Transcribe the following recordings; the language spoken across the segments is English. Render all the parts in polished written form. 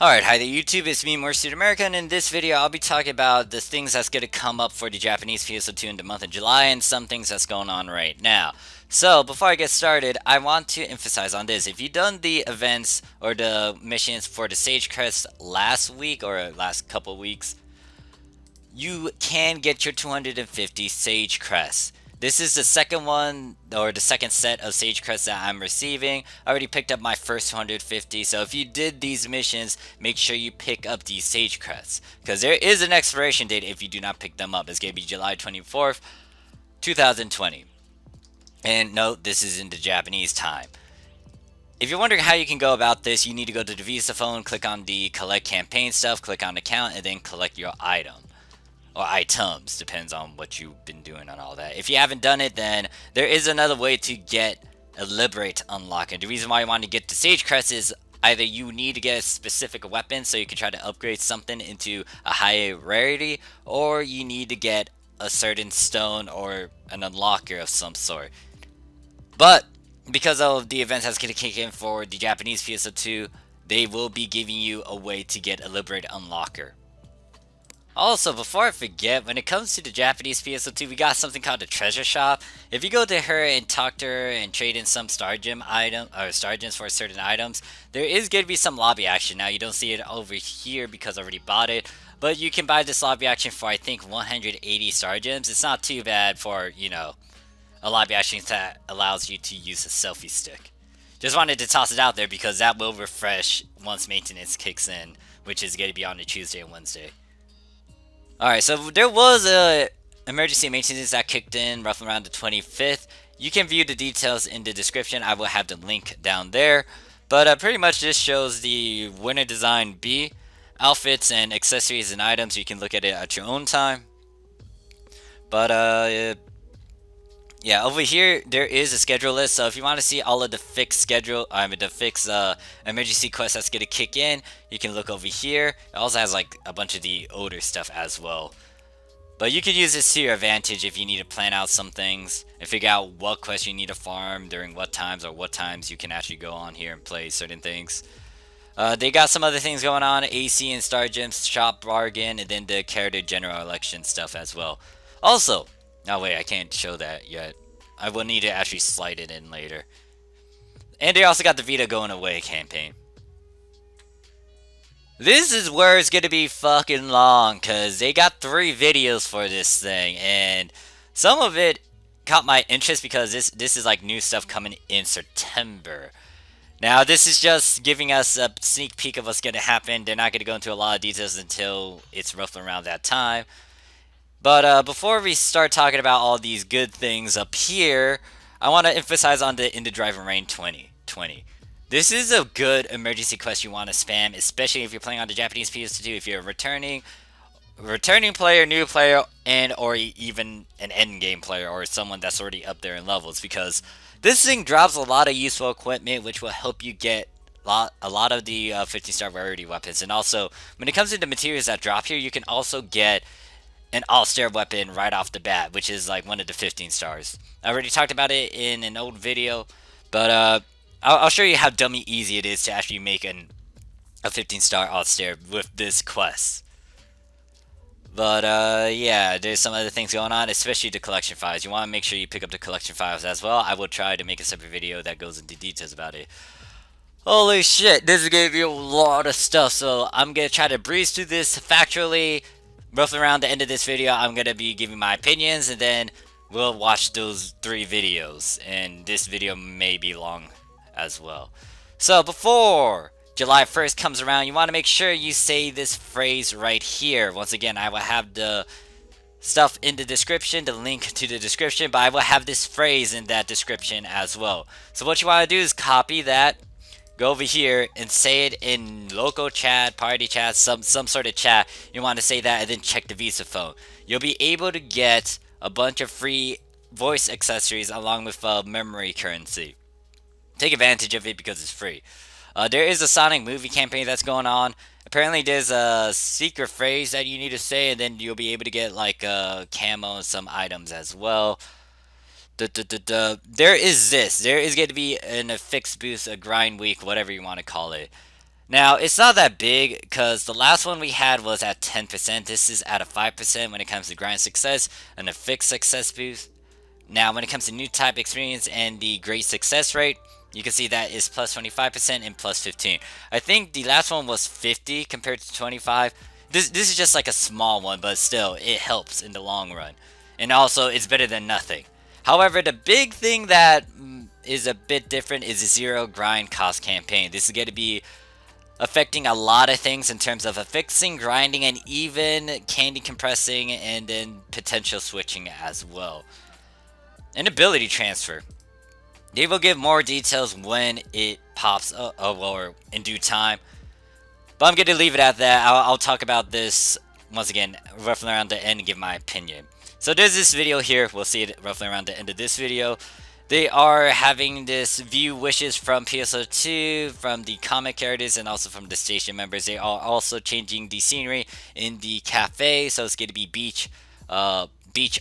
Alright, hi there YouTube, it's me, Morphsuit America, and in this video I'll be talking about the things that's going to come up for the Japanese PSO2 in the month of July and some things that's going on right now. So, before I get started, I want to emphasize on this. If you've done the events or the missions for the Sage Crest last week or last couple weeks, you can get your 250 Sage Crests. This is the second one, or the second set of Sage Crests that I'm receiving. I already picked up my first 250, so if you did these missions, make sure you pick up these Sage Crests. Because there is an expiration date if you do not pick them up. It's going to be July 24th, 2020. And note, this is in the Japanese time. If you're wondering how you can go about this, you need to go to the Visa phone, click on the collect campaign stuff, click on account, and then collect your item. Or items, depends on what you've been doing and all that. If you haven't done it, then there is another way to get a Liberate unlock. And the reason why I want to get the Sage Crest is either you need to get a specific weapon so you can try to upgrade something into a higher rarity, or you need to get a certain stone or an unlocker of some sort. But because of the events that's going to kick in for the Japanese PSO2, they will be giving you a way to get a Liberate unlocker. Also, before I forget, when it comes to the Japanese PSO2, we got something called the treasure shop. If you go to her and talk to her and trade in some star gem item or star gems for certain items, there is going to be some lobby action. Now you don't see it over here because I already bought it, but you can buy this lobby action for I think 180 star gems. It's not too bad for, you know, a lobby action that allows you to use a selfie stick. Just wanted to toss it out there because that will refresh once maintenance kicks in, which is going to be on a Tuesday and Wednesday. Alright, so there was a emergency maintenance that kicked in roughly around the 25th. You can view the details in the description. I will have the link down there. But pretty much this shows the Winter Design B outfits and accessories and items. You can look at it at your own time. But yeah, over here there is a schedule list. So if you want to see all of the fixed schedule, the fixed emergency quests that's gonna kick in, you can look over here. It also has like a bunch of the older stuff as well. But you can use this to your advantage if you need to plan out some things and figure out what quests you need to farm during what times, or what times you can actually go on here and play certain things. They got some other things going on, AC and Star Gems shop bargain, and then the character general election stuff as well. Also, oh wait, I can't show that yet. I will need to actually slide it in later. And they also got the Vita Going Away campaign. This is where it's gonna be fucking long, because they got 3 videos for this thing, and some of it caught my interest because this is like new stuff coming in September. Now, this is just giving us a sneak peek of what's gonna happen. They're not gonna go into a lot of details until it's roughly around that time. But before we start talking about all these good things up here, I want to emphasize on the In the Driving Rain 2020. This is a good emergency quest you want to spam, especially if you're playing on the Japanese PS2. If you're a returning player, new player, and or even an end game player or someone that's already up there in levels, because this thing drops a lot of useful equipment, which will help you get a lot of the 15-star rarity weapons. And also, when it comes to the materials that drop here, you can also get an all-star weapon right off the bat, which is like one of the 15 stars. I already talked about it in an old video, but I'll show you how dummy easy it is to actually make a 15-star all-star with this quest. But yeah, there's some other things going on, especially the collection files. You want to make sure you pick up the collection files as well. I will try to make a separate video that goes into details about it. Holy shit, this is gonna be a lot of stuff, so I'm gonna try to breeze through this factually. Roughly around the end of this video, I'm going to be giving my opinions, and then we'll watch those 3 videos, and this video may be long as well. So before July 1st comes around, you want to make sure you say this phrase right here. Once again, I will have the stuff in the description, the link to the description, but I will have this phrase in that description as well. So what you want to do is copy that, go over here and say it in local chat, party chat, some sort of chat. You want to say that and then check the Visa phone. You'll be able to get a bunch of free voice accessories along with memory currency. Take advantage of it because it's free. There is a Sonic movie campaign that's going on. Apparently there's a secret phrase that you need to say, and then you'll be able to get like camo and some items as well. There is this. There is going to be a fixed boost, a grind week, whatever you want to call it. Now, it's not that big because the last one we had was at 10%. This is at a 5% when it comes to grind success and a fixed success boost. Now, when it comes to new type experience and the great success rate, you can see that is plus 25% and plus 15. I think the last one was 50 compared to 25. This is just like a small one, but still, it helps in the long run. And also, it's better than nothing. However, the big thing that is a bit different is the zero grind cost campaign. This is going to be affecting a lot of things in terms of affixing, grinding, and even candy compressing, and then potential switching as well. And ability transfer. They will give more details when it pops up or in due time. But I'm going to leave it at that. I'll talk about this once again, roughly around the end, and give my opinion. So there's this video here. We'll see it roughly around the end of this video. They are having this view wishes from PSO2, from the comic artists, and also from the station members. They are also changing the scenery in the cafe, so it's going to be beach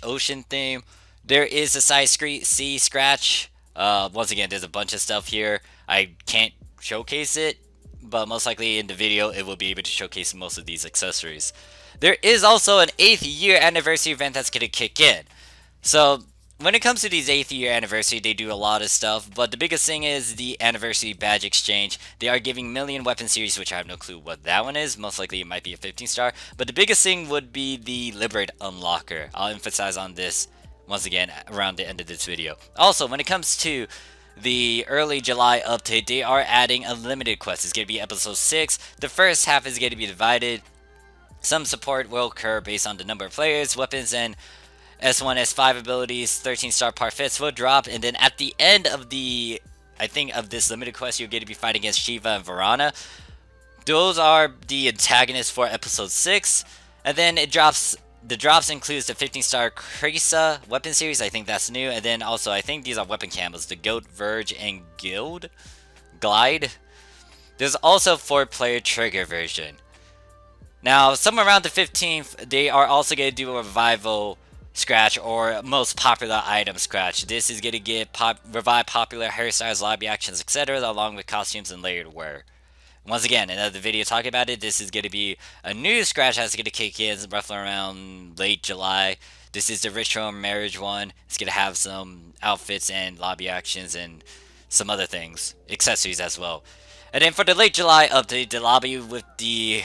ocean theme. There is a side sea scratch. Once again, there's a bunch of stuff here. I can't showcase it, but most likely in the video, it will be able to showcase most of these accessories. There is also an 8th year anniversary event that's going to kick in. So when it comes to these 8th year anniversary, they do a lot of stuff, but the biggest thing is the anniversary badge exchange. They are giving million weapon series, which I have no clue what that one is. Most likely it might be a 15-star, but the biggest thing would be the Liberate Unlocker. I'll emphasize on this once again around the end of this video. Also, when it comes to the early July update, they are adding a limited quest. It's going to be episode 6. The first half is going to be divided. Some support will occur based on the number of players, weapons, and S1, S5 abilities. 13-star parfaits will drop, and then at the end of the, I think, of this limited quest, you're going to be fighting against Shiva and Varana. Those are the antagonists for episode 6, and then it drops. The drops includes the 15-star Crest weapon series. I think that's new, and then also I think these are weapon camos: the Goat, Verge, and Glide. There's also 4-player trigger version. Now, somewhere around the 15th, they are also going to do a revival scratch, or most popular item scratch. This is going to get revive popular hairstyles, lobby actions, etc., along with costumes and layered wear. Once again, another video talking about it. This is going to be a new scratch that's going to kick in roughly around late July. This is the ritual marriage one. It's going to have some outfits and lobby actions and some other things, accessories as well. And then for the late July update, the lobby with the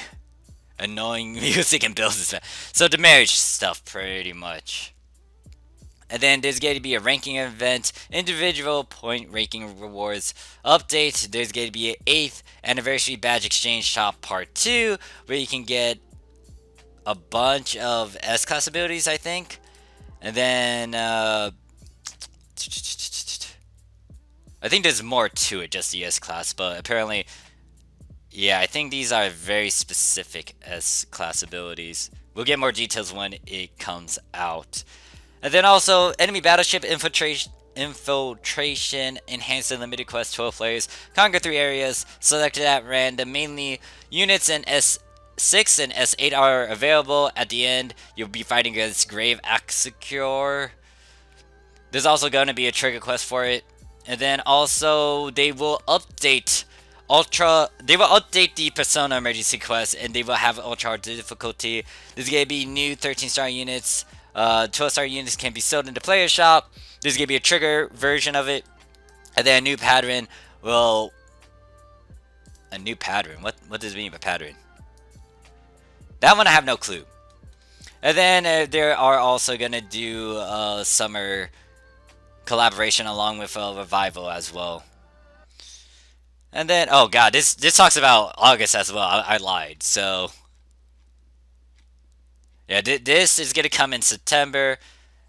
annoying music and builds. So the marriage stuff, pretty much. And then there's going to be a ranking event, individual point ranking rewards update. There's going to be an 8th anniversary badge exchange shop part 2, where you can get a bunch of S-class abilities, I think. And then I think there's more to it, just the S-class, but apparently, yeah, I think these are very specific S-class abilities. We'll get more details when it comes out. And then also, enemy battleship infiltration, enhanced and limited quest, 12 players, conquer 3 areas, selected at random, mainly units in S6 and S8 are available. At the end, you'll be fighting against Grave Execure. There's also going to be a trigger quest for it. And then also, they will update the Persona emergency quest, and they will have ultra hard difficulty. There's going to be new 13-star units. 12-star units can be sold in the player shop. There's going to be a trigger version of it. And then a new pattern will... A new pattern? What does it mean by pattern? That one I have no clue. And then they are also going to do a summer collaboration along with a revival as well. And then, oh god, this talks about August as well. I lied, so... Yeah, this is going to come in September.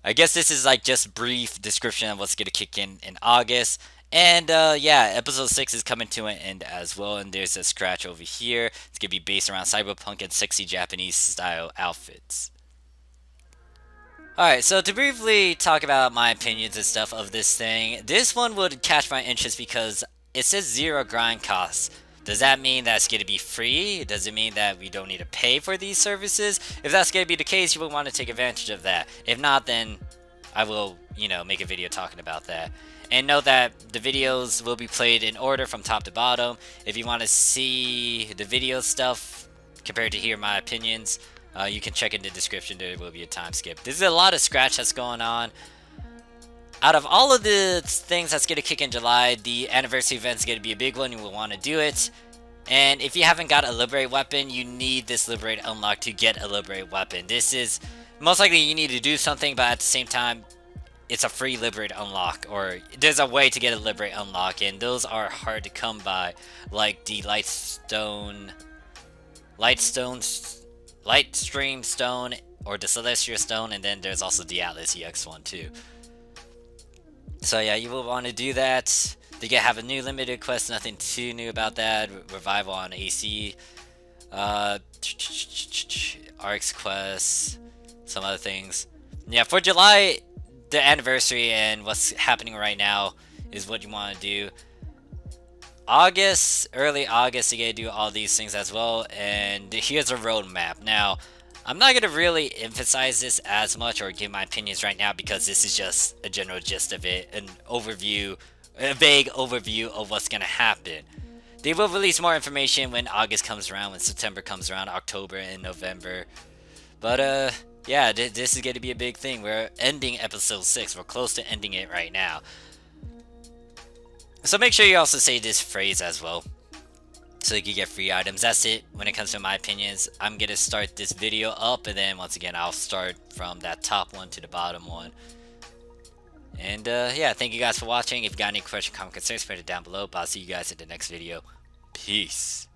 I guess this is like just brief description of what's going to kick in August. And yeah, episode 6 is coming to an end as well. And there's a scratch over here. It's going to be based around cyberpunk and sexy Japanese style outfits. Alright, so to briefly talk about my opinions and stuff of this thing. This one would catch my interest because it says 0 grind costs. Does that mean that's going to be free? Does it mean that we don't need to pay for these services? If that's going to be the case, you will want to take advantage of that. If not, then I will, make a video talking about that. And know that the videos will be played in order from top to bottom. If you want to see the video stuff compared to hear my opinions, you can check in the description. There will be a time skip. There's a lot of scratch that's going on. Out of all of the things that's going to kick in July, the anniversary event is going to be a big one. You will want to do it. And if you haven't got a Liberate weapon, you need this Liberate unlock to get a Liberate weapon. This is most likely you need to do something, but at the same time, it's a free Liberate unlock, or there's a way to get a Liberate unlock, and those are hard to come by, like the Lightstream Stone, or the Celestial Stone, and then there's also the Atlas EX one too. So yeah, you will want to do that. They have a new limited quest, nothing too new about that. Revival on AC, Arcs quest, some other things. Yeah, for July, the anniversary and what's happening right now is what you want to do. August, early August, you gotta do all these things as well. And here's a roadmap. Now, I'm not gonna really emphasize this as much or give my opinions right now because this is just a general gist of it, an overview, a vague overview of what's gonna happen. They will release more information when August comes around, when September comes around, October and November. But yeah, this is gonna be a big thing. We're ending episode 6. We're close to ending it right now. So make sure you also say this phrase as well, so you can get free items. That's it when it comes to my opinions. I'm gonna start this video up, and then once again I'll start from that top one to the bottom one. And yeah, thank you guys for watching. If you got any questions, comment, concerns, put it down below. But I'll see you guys in the next video. Peace.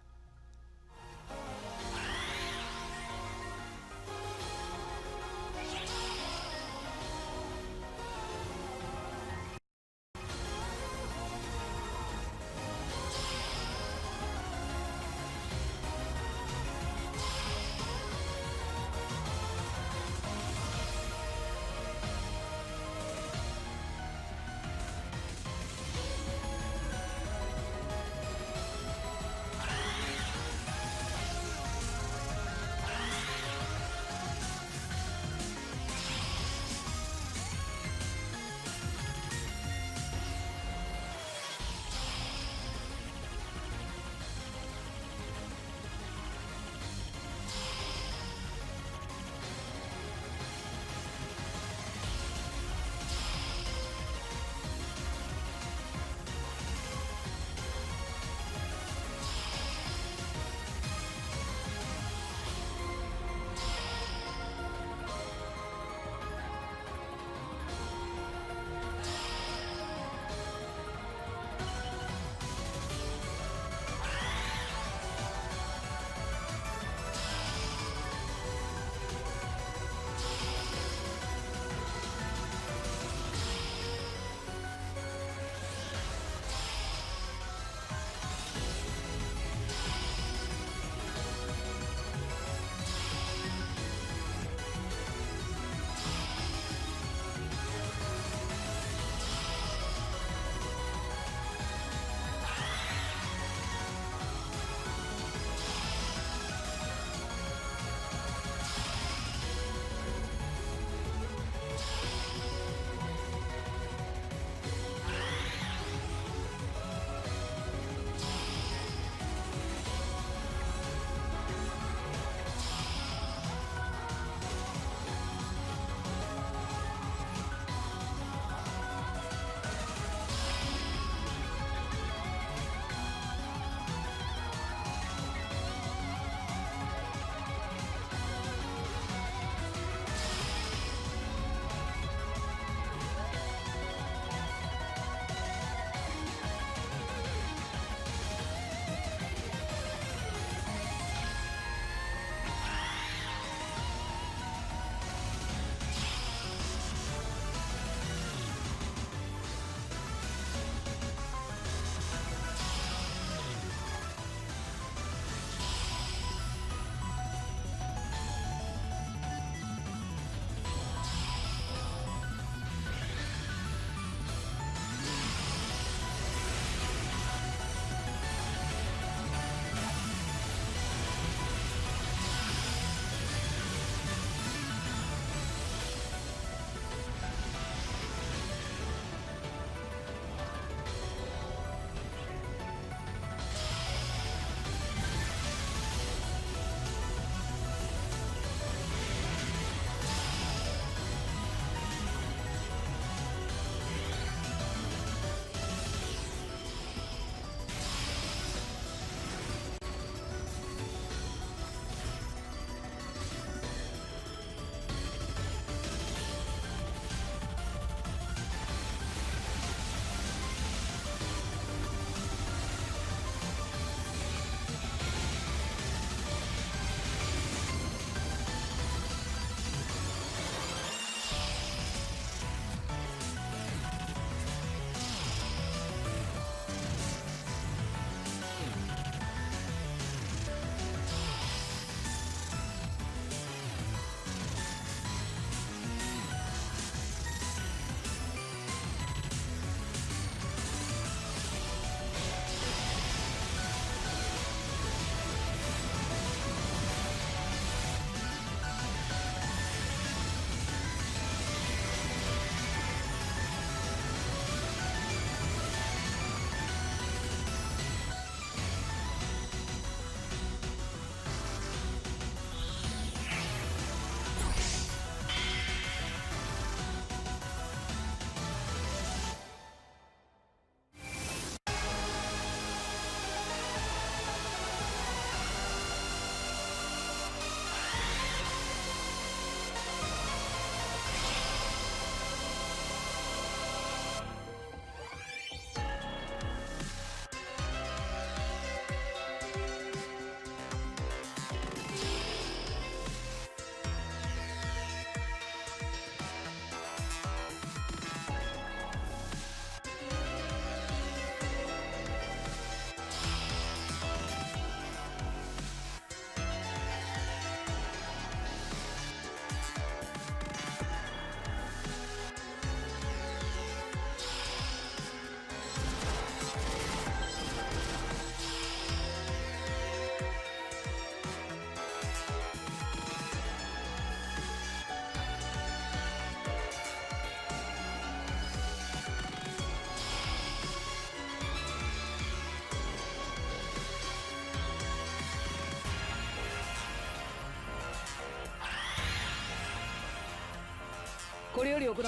これより行うは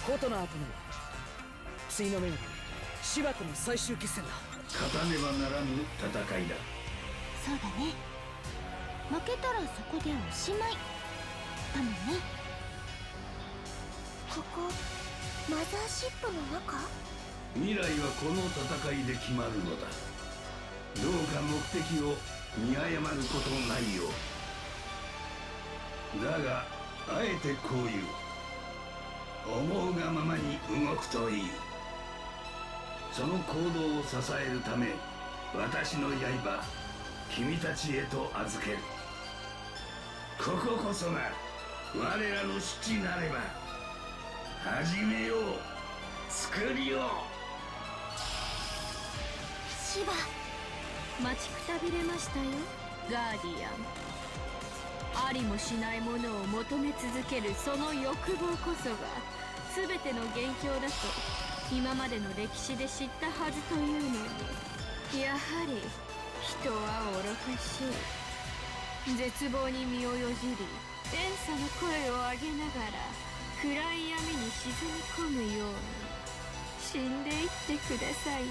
ことの後の対の女神芝との最終決戦だ。勝たねばならぬ戦いだ。そうだね。負けたらそこでおしまいだもんね。ここマザーシップの中？未来はこの戦いで決まるのだ。どうか目的を見誤ることないようだが、あえてこう言う。思うがままに動くといい。その行動を支えるため、私の刃君たちへと預ける。こここそが我らの父なれば。始めよう、作りよう。シバ、待ちくたびれましたよ、ガーディアン。ありもしないものを求め続けるその欲望こそが全ての元凶だと今までの歴史で知ったはずというのに、やはり人は愚かしい。絶望に身をよじり連鎖の声を上げながら暗い闇に沈み込むように死んでいってくださいね。